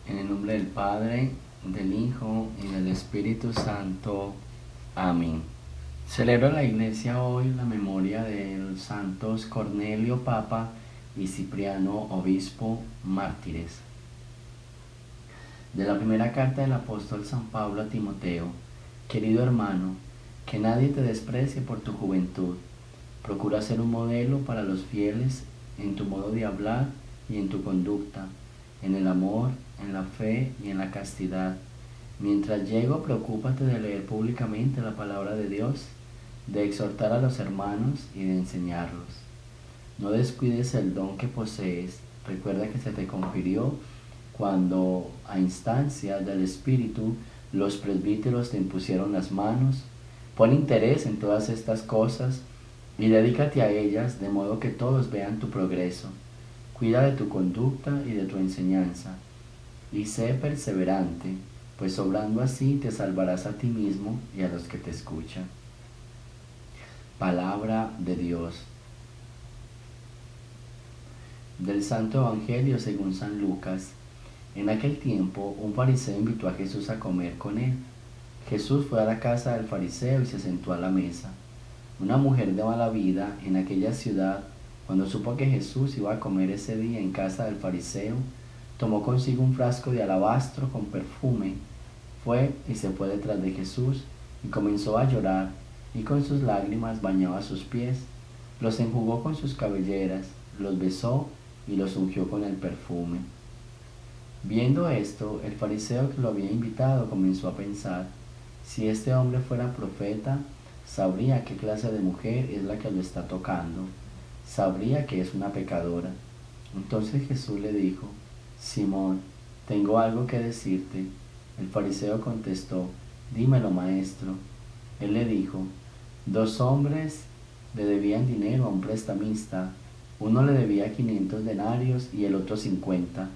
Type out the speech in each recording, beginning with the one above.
En el nombre del Padre, del Hijo y del Espíritu Santo. Amén. Celebra la Iglesia hoy la memoria de los santos Cornelio, Papa, y Cipriano, Obispo, mártires. De la primera carta del apóstol San Pablo a Timoteo. Querido hermano, que nadie te desprecie por tu juventud. Procura ser un modelo para los fieles en tu modo de hablar y en tu conducta, en el amor, en la fe y en la castidad. Mientras llego, preocúpate de leer públicamente la palabra de Dios, de exhortar a los hermanos y de enseñarlos. No descuides el don que posees. Recuerda que se te confirió cuando, a instancia del Espíritu, los presbíteros te impusieron las manos. Pon interés en todas estas cosas y dedícate a ellas, de modo que todos vean tu progreso. Cuida de tu conducta y de tu enseñanza, y sé perseverante, pues obrando así te salvarás a ti mismo y a los que te escuchan. Palabra de Dios. Del Santo Evangelio según San Lucas. En aquel tiempo, un fariseo invitó a Jesús a comer con él. Jesús fue a la casa del fariseo y se sentó a la mesa. Una mujer de mala vida en aquella ciudad, cuando supo que Jesús iba a comer ese día en casa del fariseo, tomó consigo un frasco de alabastro con perfume, fue y se fue detrás de Jesús y comenzó a llorar, y con sus lágrimas bañaba sus pies, los enjugó con sus cabelleras, los besó y los ungió con el perfume. Viendo esto, el fariseo que lo había invitado comenzó a pensar: si este hombre fuera profeta, sabría qué clase de mujer es la que lo está tocando, sabría que es una pecadora. Entonces Jesús le dijo: Simón, tengo algo que decirte. El fariseo contestó: dímelo, maestro. Él le dijo: 2 hombres le debían dinero a un prestamista. Uno le debía 500 denarios y el otro 50.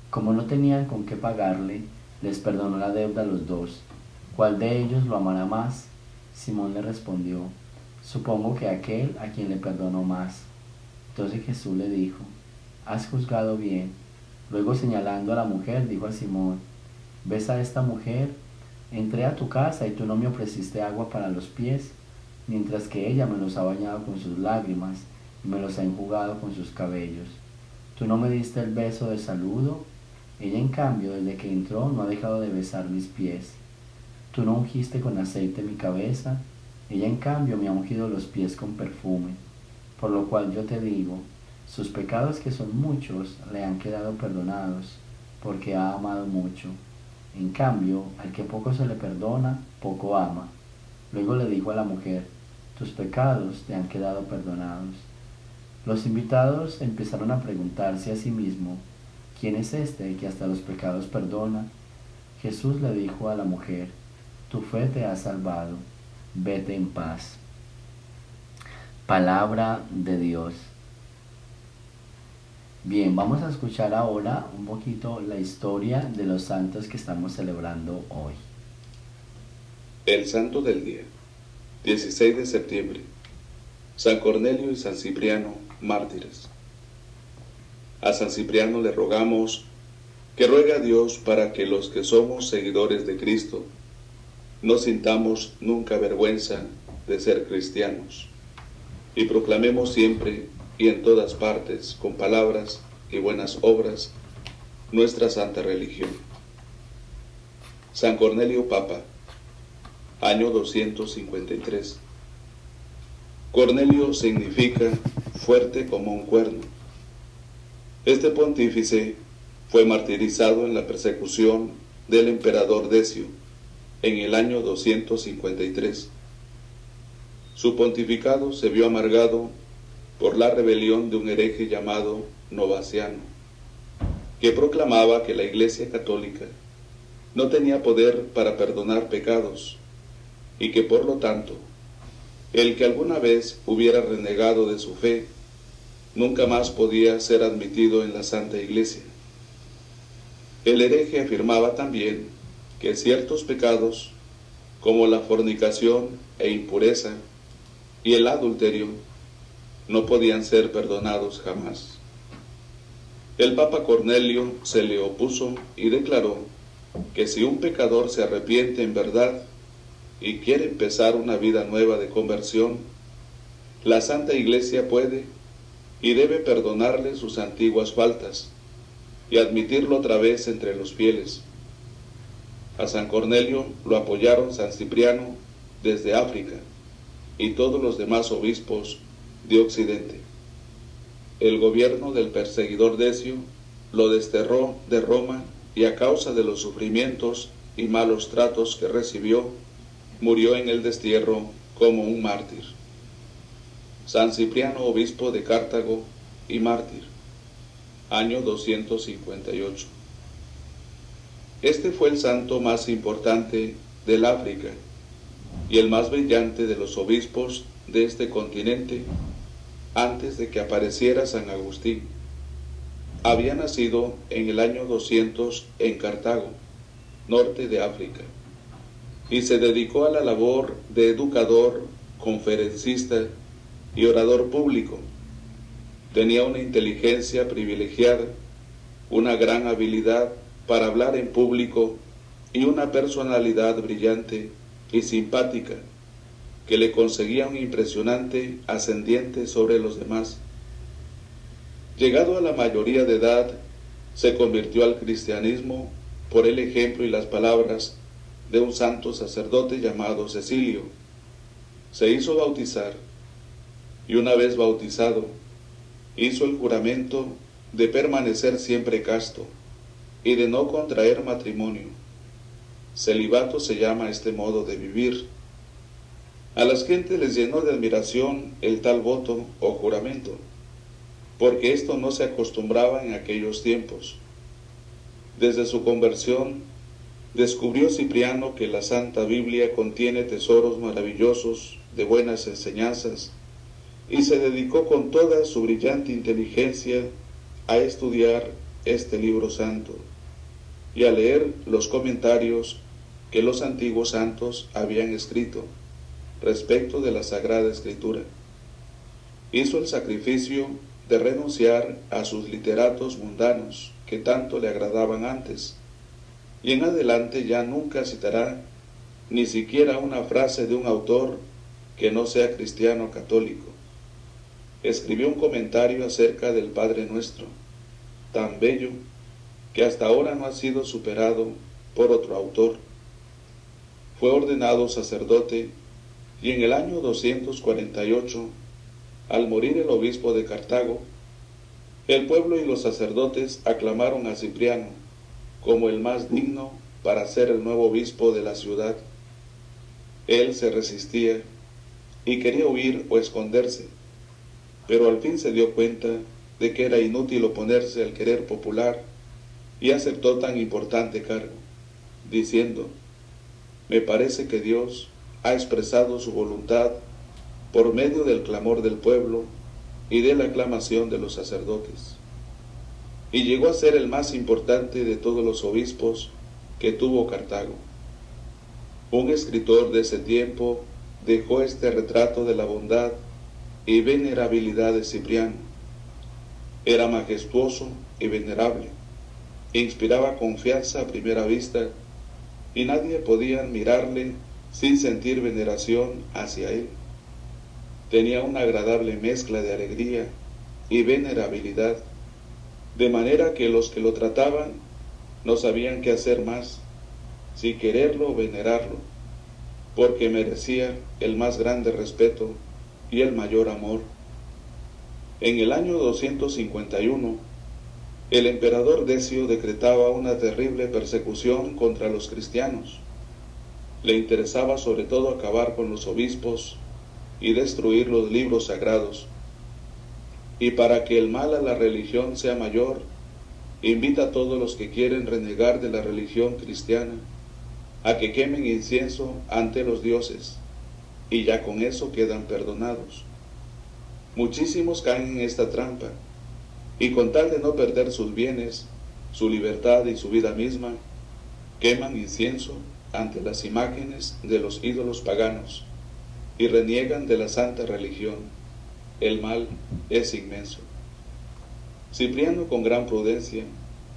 Como no tenían con qué pagarle, les perdonó la deuda a los dos. ¿Cuál de ellos lo amará más? Simón le respondió: supongo que aquel a quien le perdonó más. Entonces Jesús le dijo: has juzgado bien. Luego, señalando a la mujer, dijo a Simón: ¿ves a esta mujer? Entré a tu casa y tú no me ofreciste agua para los pies, mientras que ella me los ha bañado con sus lágrimas y me los ha enjugado con sus cabellos. Tú no me diste el beso de saludo. Ella, en cambio, desde que entró no ha dejado de besar mis pies. Tú no ungiste con aceite mi cabeza. Ella, en cambio, me ha ungido los pies con perfume. Por lo cual yo te digo, sus pecados, que son muchos, le han quedado perdonados, porque ha amado mucho. En cambio, al que poco se le perdona, poco ama. Luego le dijo a la mujer: tus pecados te han quedado perdonados. Los invitados empezaron a preguntarse a sí mismos: ¿quién es este que hasta los pecados perdona? Jesús le dijo a la mujer: tu fe te ha salvado, vete en paz. Palabra de Dios. Bien, vamos a escuchar ahora un poquito la historia de los santos que estamos celebrando hoy. El santo del día, 16 de septiembre. San Cornelio y San Cipriano, mártires. A San Cipriano le rogamos que ruegue a Dios para que los que somos seguidores de Cristo no sintamos nunca vergüenza de ser cristianos y proclamemos siempre y en todas partes, con palabras y buenas obras, nuestra santa religión. San Cornelio, Papa, año 253. Cornelio significa fuerte como un cuerno. Este pontífice fue martirizado en la persecución del emperador Decio en el año 253. Su pontificado se vio amargado por la rebelión de un hereje llamado Novaciano, que proclamaba que la Iglesia Católica no tenía poder para perdonar pecados y que por lo tanto el que alguna vez hubiera renegado de su fe nunca más podía ser admitido en la Santa Iglesia. El hereje afirmaba también que ciertos pecados, como la fornicación e impureza y el adulterio, no podían ser perdonados jamás. El Papa Cornelio se le opuso y declaró que si un pecador se arrepiente en verdad y quiere empezar una vida nueva de conversión, la Santa Iglesia puede y debe perdonarle sus antiguas faltas y admitirlo otra vez entre los fieles. A San Cornelio lo apoyaron San Cipriano desde África y todos los demás obispos de Occidente. El gobierno del perseguidor Decio lo desterró de Roma y a causa de los sufrimientos y malos tratos que recibió, murió en el destierro como un mártir. San Cipriano, obispo de Cartago y mártir, año 258. Este fue el santo más importante del África y el más brillante de los obispos de este continente antes de que apareciera San Agustín. Había nacido en el año 200 en Cartago, norte de África, y se dedicó a la labor de educador, conferencista y orador público. Tenía una inteligencia privilegiada, una gran habilidad para hablar en público y una personalidad brillante y simpática que le conseguía un impresionante ascendiente sobre los demás. Llegado a la mayoría de edad, se convirtió al cristianismo por el ejemplo y las palabras de un santo sacerdote llamado Cecilio. Se hizo bautizar y una vez bautizado, hizo el juramento de permanecer siempre casto y de no contraer matrimonio. Celibato se llama este modo de vivir. A las gentes les llenó de admiración el tal voto o juramento, porque esto no se acostumbraba en aquellos tiempos. Desde su conversión, descubrió Cipriano que la Santa Biblia contiene tesoros maravillosos de buenas enseñanzas, y se dedicó con toda su brillante inteligencia a estudiar este libro santo y a leer los comentarios que los antiguos santos habían escrito respecto de la Sagrada Escritura. Hizo el sacrificio de renunciar a sus literatos mundanos que tanto le agradaban antes, y en adelante ya nunca citará ni siquiera una frase de un autor que no sea cristiano católico. Escribió un comentario acerca del Padre Nuestro, tan bello que hasta ahora no ha sido superado por otro autor. Fue ordenado sacerdote y en el año 248, al morir el obispo de Cartago, el pueblo y los sacerdotes aclamaron a Cipriano como el más digno para ser el nuevo obispo de la ciudad. Él se resistía y quería huir o esconderse, pero al fin se dio cuenta de que era inútil oponerse al querer popular y aceptó tan importante cargo, diciendo: «Me parece que Dios ha expresado su voluntad por medio del clamor del pueblo y de la aclamación de los sacerdotes». Y llegó a ser el más importante de todos los obispos que tuvo Cartago. Un escritor de ese tiempo dejó este retrato de la bondad y venerabilidad de Cipriano. Era majestuoso y venerable, inspiraba confianza a primera vista, y nadie podía admirarle sin sentir veneración hacia él. Tenía una agradable mezcla de alegría y venerabilidad, de manera que los que lo trataban no sabían qué hacer más, si quererlo o venerarlo, porque merecía el más grande respeto y el mayor amor. En el año 251, el emperador Decio decretaba una terrible persecución contra los cristianos. Le interesaba sobre todo acabar con los obispos y destruir los libros sagrados. Y para que el mal a la religión sea mayor, invita a todos los que quieren renegar de la religión cristiana a que quemen incienso ante los dioses, y ya con eso quedan perdonados. Muchísimos caen en esta trampa, y con tal de no perder sus bienes, su libertad y su vida misma, queman incienso ante las imágenes de los ídolos paganos y reniegan de la santa religión. El mal es inmenso. Cipriano, con gran prudencia,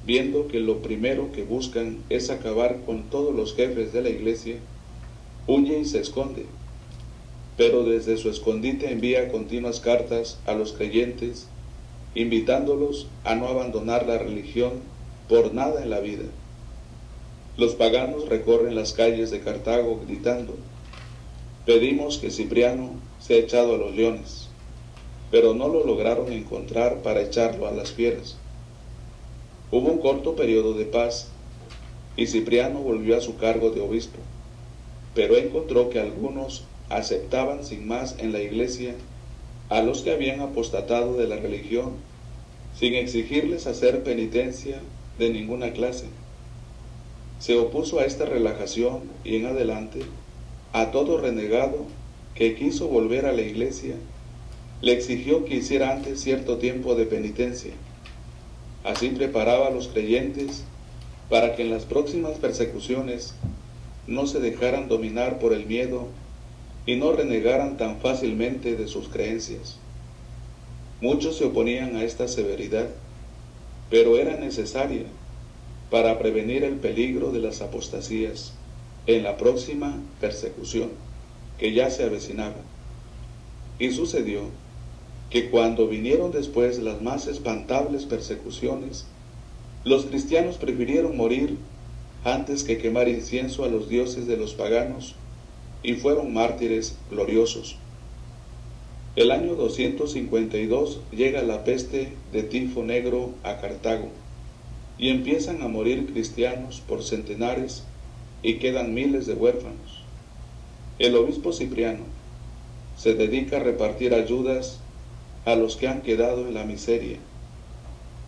viendo que lo primero que buscan es acabar con todos los jefes de la iglesia, huye y se esconde, pero desde su escondite envía continuas cartas a los creyentes, invitándolos a no abandonar la religión por nada en la vida. Los paganos recorren las calles de Cartago gritando: pedimos que Cipriano sea echado a los leones, pero no lo lograron encontrar para echarlo a las fieras. Hubo un corto periodo de paz y Cipriano volvió a su cargo de obispo, pero encontró que algunos aceptaban sin más en la iglesia a los que habían apostatado de la religión, sin exigirles hacer penitencia de ninguna clase. Se opuso a esta relajación y en adelante a todo renegado que quiso volver a la iglesia le exigió que hiciera antes cierto tiempo de penitencia. Así preparaba a los creyentes para que en las próximas persecuciones no se dejaran dominar por el miedo y no renegaran tan fácilmente de sus creencias. Muchos se oponían a esta severidad, pero era necesaria para prevenir el peligro de las apostasías en la próxima persecución que ya se avecinaba. Y sucedió que cuando vinieron después las más espantables persecuciones, los cristianos prefirieron morir antes que quemar incienso a los dioses de los paganos y fueron mártires gloriosos. El año 252 llega la peste de tifo negro a Cartago y empiezan a morir cristianos por centenares y quedan miles de huérfanos. El obispo Cipriano se dedica a repartir ayudas a los que han quedado en la miseria.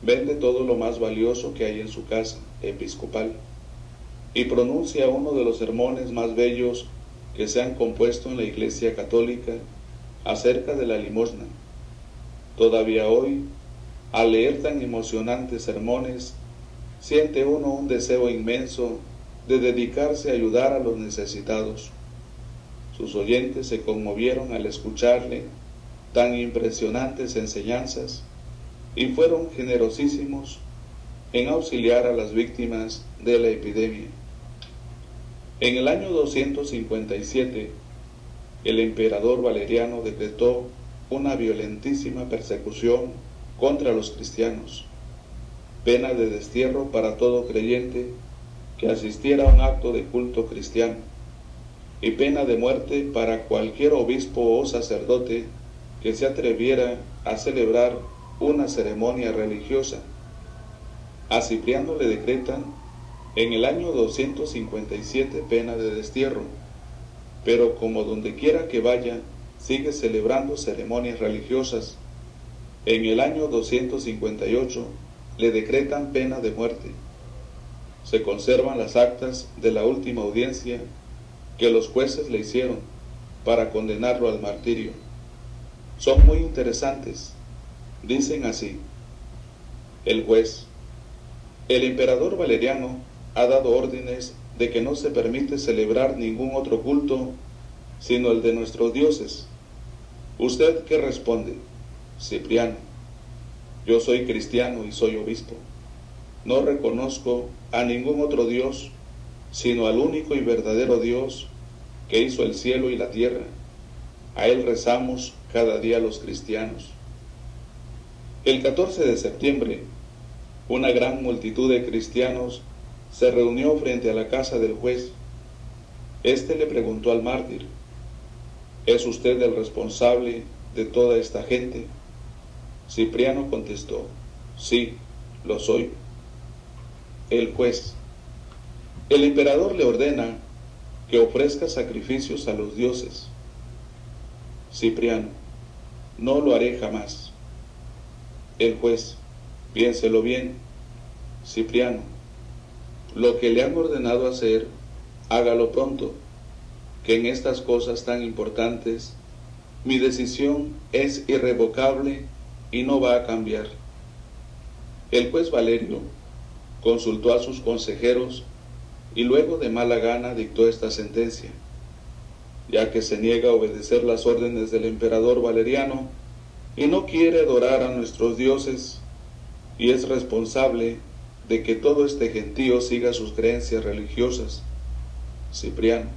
Vende todo lo más valioso que hay en su casa episcopal y pronuncia uno de los sermones más bellos que se han compuesto en la Iglesia Católica acerca de la limosna. Todavía hoy, al leer tan emocionantes sermones, siente uno un deseo inmenso de dedicarse a ayudar a los necesitados. Sus oyentes se conmovieron al escucharle tan impresionantes enseñanzas y fueron generosísimos en auxiliar a las víctimas de la epidemia. En el año 257, el emperador Valeriano decretó una violentísima persecución contra los cristianos, pena de destierro para todo creyente que asistiera a un acto de culto cristiano, y pena de muerte para cualquier obispo o sacerdote que se atreviera a celebrar una ceremonia religiosa. A Cipriano le decretan en el año 257 pena de destierro, pero como donde quiera que vaya, sigue celebrando ceremonias religiosas. En el año 258 le decretan pena de muerte. Se conservan las actas de la última audiencia que los jueces le hicieron para condenarlo al martirio. Son muy interesantes. Dicen así: el juez: el emperador Valeriano ha dado órdenes de que no se permite celebrar ningún otro culto sino el de nuestros dioses. ¿Usted qué responde? Cipriano: yo soy cristiano y soy obispo. No reconozco a ningún otro Dios sino al único y verdadero Dios que hizo el cielo y la tierra. A Él rezamos cada día los cristianos. El 14 de septiembre, una gran multitud de cristianos se reunió frente a la casa del juez. Este le preguntó al mártir: ¿es usted el responsable de toda esta gente? Cipriano contestó: sí, lo soy. El juez: el emperador le ordena que ofrezca sacrificios a los dioses. Cipriano: no lo haré jamás. El juez: piénselo bien. Cipriano: lo que le han ordenado hacer, hágalo pronto, que en estas cosas tan importantes mi decisión es irrevocable y no va a cambiar. El juez Valerio consultó a sus consejeros y luego de mala gana dictó esta sentencia: ya que se niega a obedecer las órdenes del emperador Valeriano y no quiere adorar a nuestros dioses, y es responsable de que todo este gentío siga sus creencias religiosas. Cipriano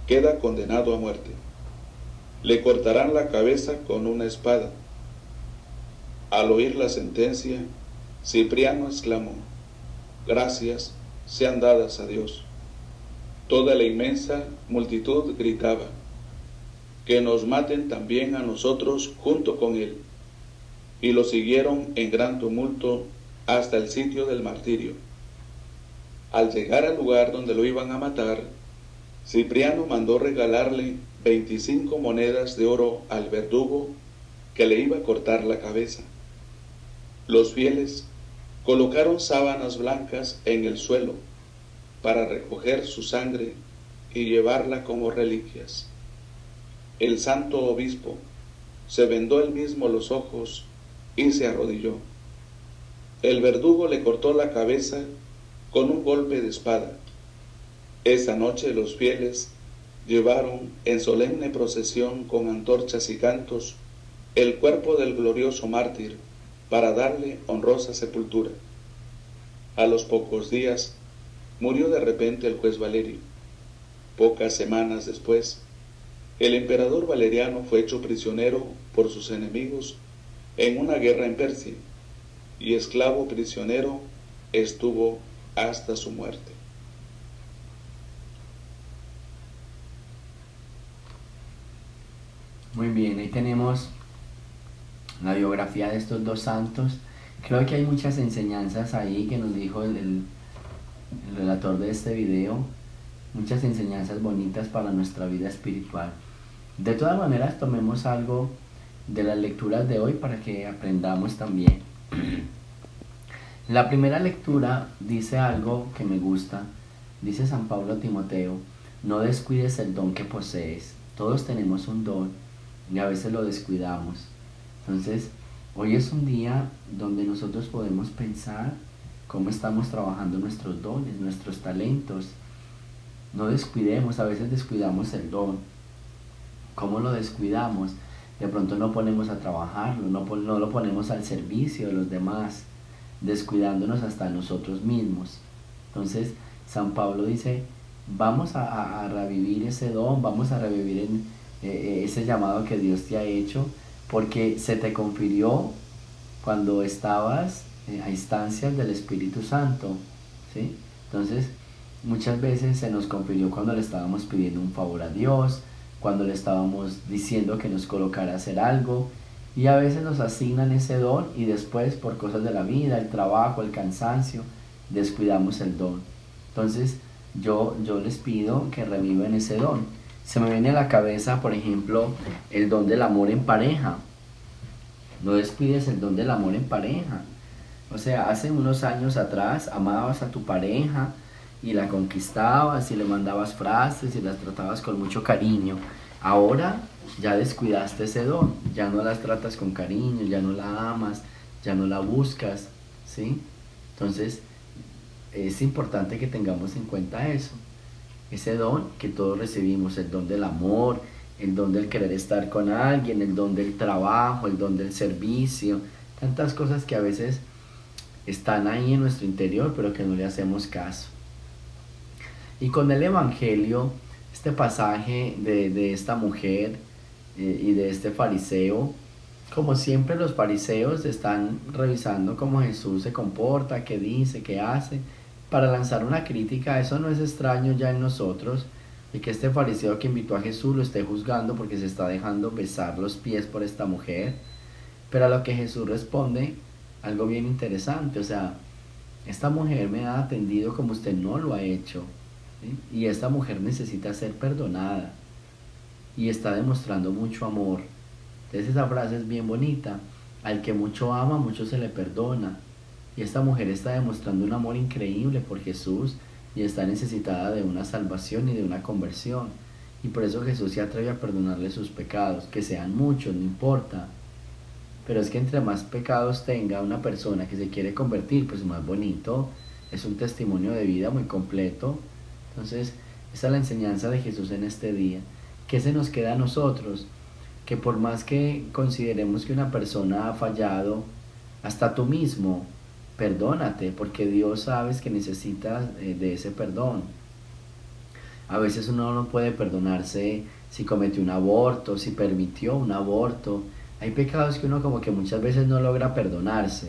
queda condenado a muerte. Le cortarán la cabeza con una espada. Al oír la sentencia, Cipriano exclamó: gracias sean dadas a Dios. Toda la inmensa multitud gritaba: que nos maten también a nosotros junto con él. Y lo siguieron en gran tumulto hasta el sitio del martirio. Al llegar al lugar donde lo iban a matar, Cipriano mandó regalarle 25 monedas de oro al verdugo que le iba a cortar la cabeza. Los fieles colocaron sábanas blancas en el suelo para recoger su sangre y llevarla como reliquias. El santo obispo se vendó él mismo los ojos y se arrodilló. El verdugo le cortó la cabeza con un golpe de espada. Esa noche los fieles llevaron en solemne procesión con antorchas y cantos el cuerpo del glorioso mártir para darle honrosa sepultura. A los pocos días murió de repente el juez Valerio. Pocas semanas después, el emperador Valeriano fue hecho prisionero por sus enemigos en una guerra en Persia, y esclavo prisionero estuvo hasta su muerte. Muy bien, ahí tenemos la biografía de estos dos santos. Creo que hay muchas enseñanzas ahí que nos dijo el relator de este video, muchas enseñanzas bonitas para nuestra vida espiritual. De todas maneras, tomemos algo de las lecturas de hoy para que aprendamos también. La primera lectura dice algo que me gusta. Dice San Pablo a Timoteo: no descuides el don que posees. Todos tenemos un don y a veces lo descuidamos. Entonces, hoy es un día donde nosotros podemos pensar cómo estamos trabajando nuestros dones, nuestros talentos. No descuidemos, a veces descuidamos el don. ¿Cómo lo descuidamos? De pronto no ponemos a trabajarlo, no lo ponemos al servicio de los demás, descuidándonos hasta nosotros mismos. Entonces, San Pablo dice: vamos a revivir ese don, vamos a revivir ese llamado que Dios te ha hecho, porque se te confirió cuando estabas a instancias del Espíritu Santo, ¿sí? Entonces, muchas veces se nos confirió cuando le estábamos pidiendo un favor a Dios, cuando le estábamos diciendo que nos colocara a hacer algo, y a veces nos asignan ese don y después, por cosas de la vida, el trabajo, el cansancio, descuidamos el don. Entonces yo les pido que revivan ese don. Se me viene a la cabeza, por ejemplo, el don del amor en pareja. No descuides el don del amor en pareja. O sea, hace unos años atrás amabas a tu pareja y la conquistabas y le mandabas frases y las tratabas con mucho cariño. Ahora ya descuidaste ese don, ya no las tratas con cariño, ya no la amas, ya no la buscas, ¿sí? Entonces es importante que tengamos en cuenta eso, ese don que todos recibimos, el don del amor, el don del querer estar con alguien, el don del trabajo, el don del servicio, tantas cosas que a veces están ahí en nuestro interior pero que no le hacemos caso. Y con el Evangelio, este pasaje de esta mujer y de este fariseo, como siempre los fariseos están revisando cómo Jesús se comporta, qué dice, qué hace, para lanzar una crítica. Eso no es extraño ya en nosotros, y que este fariseo que invitó a Jesús lo esté juzgando porque se está dejando besar los pies por esta mujer. Pero a lo que Jesús responde algo bien interesante: o sea, esta mujer me ha atendido como usted no lo ha hecho, ¿sí? Y esta mujer necesita ser perdonada y está demostrando mucho amor. Entonces esa frase es bien bonita: al que mucho ama, mucho se le perdona. Y esta mujer está demostrando un amor increíble por Jesús y está necesitada de una salvación y de una conversión. Y por eso Jesús se atreve a perdonarle sus pecados, que sean muchos, no importa. Pero es que entre más pecados tenga una persona que se quiere convertir, pues más bonito. Es un testimonio de vida muy completo. Entonces, esa es la enseñanza de Jesús en este día. ¿Qué se nos queda a nosotros? Que por más que consideremos que una persona ha fallado, hasta tú mismo, perdónate, porque Dios sabes que necesitas de ese perdón. A veces uno no puede perdonarse si cometió un aborto, si permitió un aborto. Hay pecados que uno como que muchas veces no logra perdonarse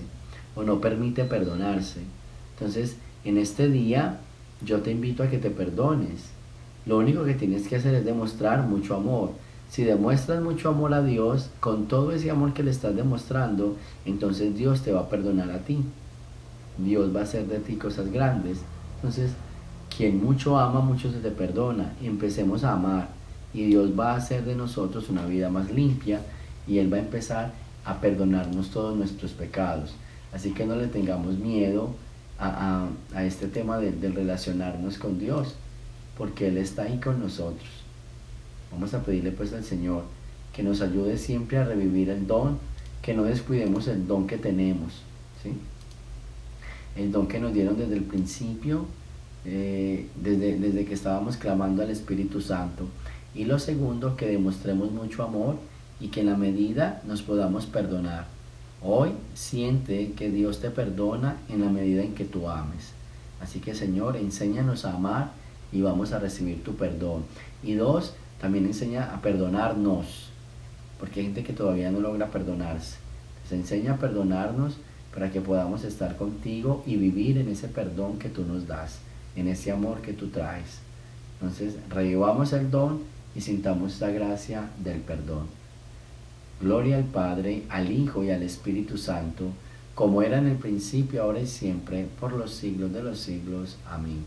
o no permite perdonarse. Entonces, en este día yo te invito a que te perdones. Lo único que tienes que hacer es demostrar mucho amor. Si demuestras mucho amor a Dios, con todo ese amor que le estás demostrando, entonces Dios te va a perdonar a ti. Dios va a hacer de ti cosas grandes. Entonces, quien mucho ama, mucho se te perdona. Empecemos a amar y Dios va a hacer de nosotros una vida más limpia y Él va a empezar a perdonarnos todos nuestros pecados. Así que no le tengamos miedo a este tema de relacionarnos con Dios, porque Él está ahí con nosotros. Vamos a pedirle pues al Señor que nos ayude siempre a revivir el don, que no descuidemos el don que tenemos, ¿sí? El don que nos dieron desde el principio, desde que estábamos clamando al Espíritu Santo. Y lo segundo, que demostremos mucho amor y que en la medida nos podamos perdonar. Hoy siente que Dios te perdona en la medida en que tú ames. Así que Señor, enséñanos a amar y vamos a recibir tu perdón. Y dos, también enseña a perdonarnos, porque hay gente que todavía no logra perdonarse. Entonces enseña a perdonarnos para que podamos estar contigo y vivir en ese perdón que tú nos das, en ese amor que tú traes. Entonces revivamos el don y sintamos esta gracia del perdón. Gloria al Padre, al Hijo y al Espíritu Santo, como era en el principio, ahora y siempre, por los siglos de los siglos. Amén.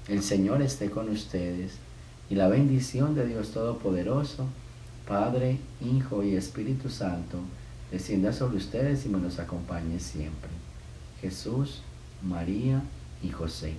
El Señor esté con ustedes, y la bendición de Dios Todopoderoso, Padre, Hijo y Espíritu Santo, descienda sobre ustedes y me los acompañe siempre. Jesús, María y José.